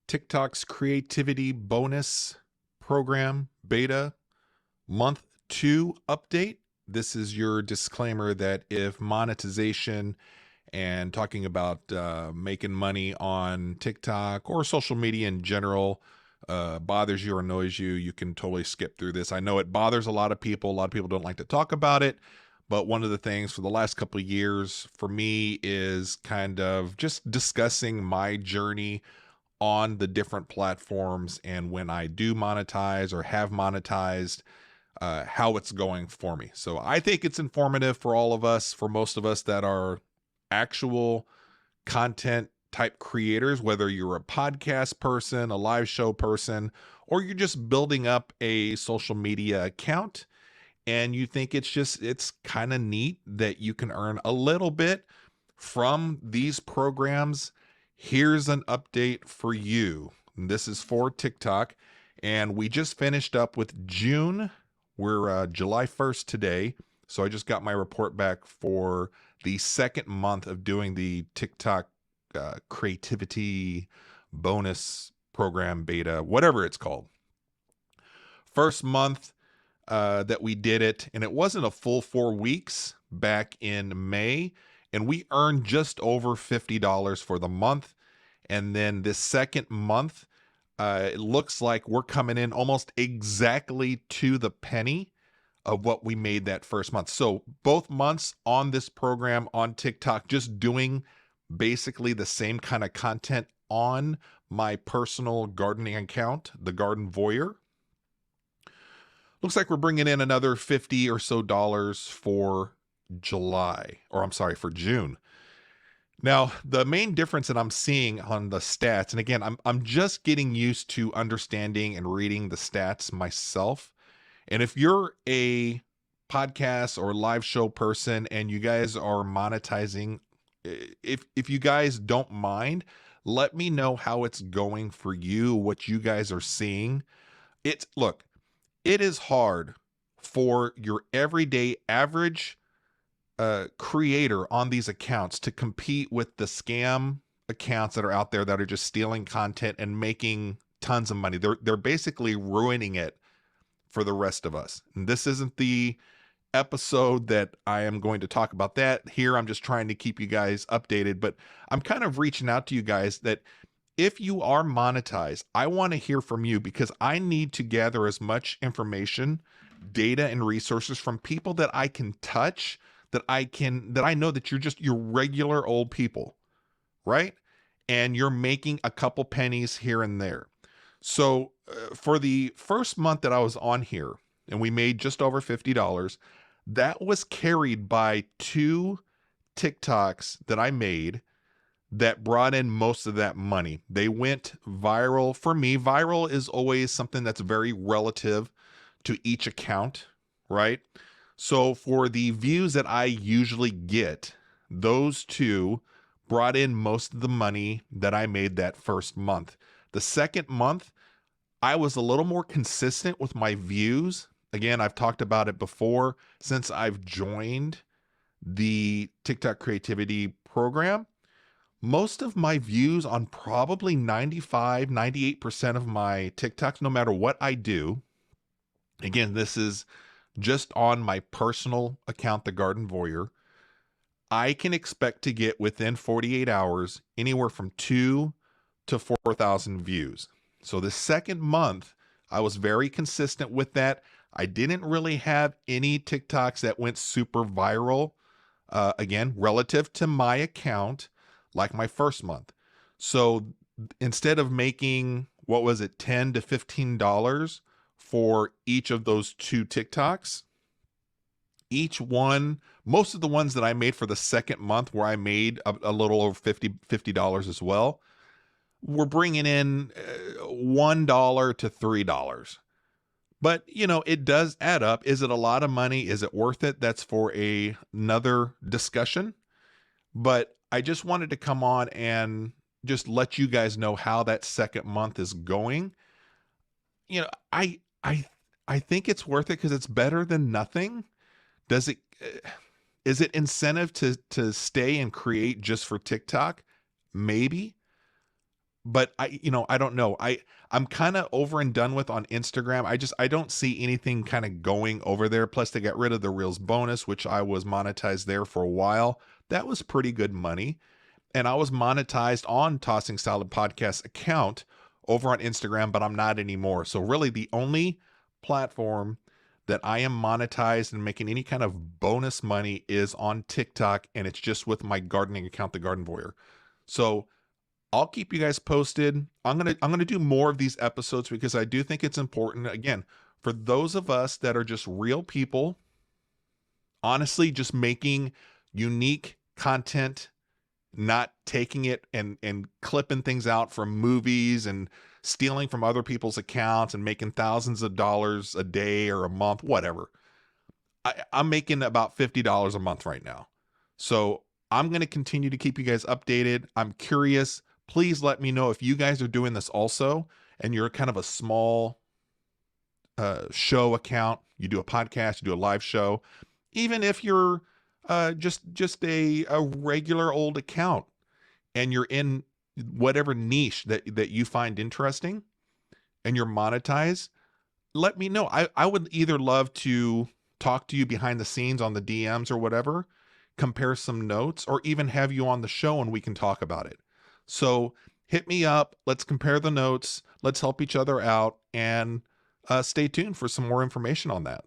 TikTok's creativity bonus program beta month 2 update. This is your disclaimer that if monetization and talking about making money on TikTok or social media in general bothers you or annoys you, you can totally skip through this. I know it bothers a lot of people. A lot of people don't like to talk about it. But one of the things for the last couple of years for me is kind of just discussing my journey on the different platforms and when I do monetize or have monetized, how it's going for me. So I think it's informative for all of us, for most of us that are actual content type creators, whether you're a podcast person, a live show person, or you're just building up a social media account and you think it's kind of neat that you can earn a little bit from these programs. Here's an update for you. This is for TikTok, and we just finished up with June. We're July 1st today, so I just got my report back for the second month of doing the TikTok creativity bonus program beta, whatever it's called. First month that we did it, and it wasn't a full 4 weeks back in May, and we earned just over $50 for the month. And then this second month, it looks like we're coming in almost exactly to the penny of what we made that first month. So both months on this program on TikTok, just doing basically the same kind of content on my personal gardening account, the Garden Voyeur. Looks like we're bringing in another $50 or so for July, or I'm sorry, for June. Now, the main difference that I'm seeing on the stats, and again, I'm just getting used to understanding and reading the stats myself. And if you're a podcast or live show person and you guys are monetizing, if you guys don't mind, let me know how it's going for you, what you guys are seeing. Look, it is hard for your everyday average creator on these accounts to compete with the scam accounts that are out there that are just stealing content and making tons of money. They're basically ruining it for the rest of us. And this isn't the episode that I am going to talk about that. Here I'm just trying to keep you guys updated, but I'm kind of reaching out to you guys that if you are monetized, I want to hear from you because I need to gather as much information, data, and resources from people that I can touch, that I know that you're just your regular old people, right? And you're making a couple pennies here and there. So for the first month that I was on here and we made just over $50, that was carried by 2 TikToks that I made that brought in most of that money. They went viral. For me, viral is always something that's very relative to each account, right? So for the views that I usually get, those 2 brought in most of the money that I made that first month. The second month, I was a little more consistent with my views. Again, I've talked about it before. Since I've joined the TikTok creativity program, most of my views on probably 95, 98% of my TikToks, no matter what I do, again, this is just on my personal account, the Garden Voyeur, I can expect to get within 48 hours anywhere from 2 to 4,000 views. So the second month, I was very consistent with that. I didn't really have any TikToks that went super viral, again, relative to my account, like my first month. So instead of making, what was it, $10 to $15 for each of those 2 TikToks, each one, most of the ones that I made for the second month where I made a little over $50 as well, were bringing in $1 to $3. But, it does add up. Is it a lot of money? Is it worth it? That's for another discussion. But I just wanted to come on and just let you guys know how that second month is going. I think it's worth it because it's better than nothing. Is it incentive to stay and create just for TikTok? Maybe. but I don't know. I'm kind of over and done with on Instagram. I don't see anything kind of going over there. Plus they got rid of the Reels bonus, which I was monetized there for a while. That was pretty good money. And I was monetized on Tossing Salad Podcast account over on Instagram, but I'm not anymore. So really the only platform that I am monetized and making any kind of bonus money is on TikTok, and it's just with my gardening account, The Garden Voyeur. So I'll keep you guys posted. I'm gonna do more of these episodes because I do think it's important. Again, for those of us that are just real people, honestly, just making unique content, not taking it and clipping things out from movies and stealing from other people's accounts and making thousands of dollars a day or a month, whatever. I'm making about $50 a month right now. So I'm going to continue to keep you guys updated. I'm curious. Please let me know if you guys are doing this also and you're kind of a small show account. You do a podcast, you do a live show. Even if you're just a regular old account and you're in whatever niche that you find interesting and you're monetized, let me know. I would either love to talk to you behind the scenes on the DMs or whatever, compare some notes, or even have you on the show and we can talk about it. So hit me up. Let's compare the notes. Let's help each other out, and stay tuned for some more information on that.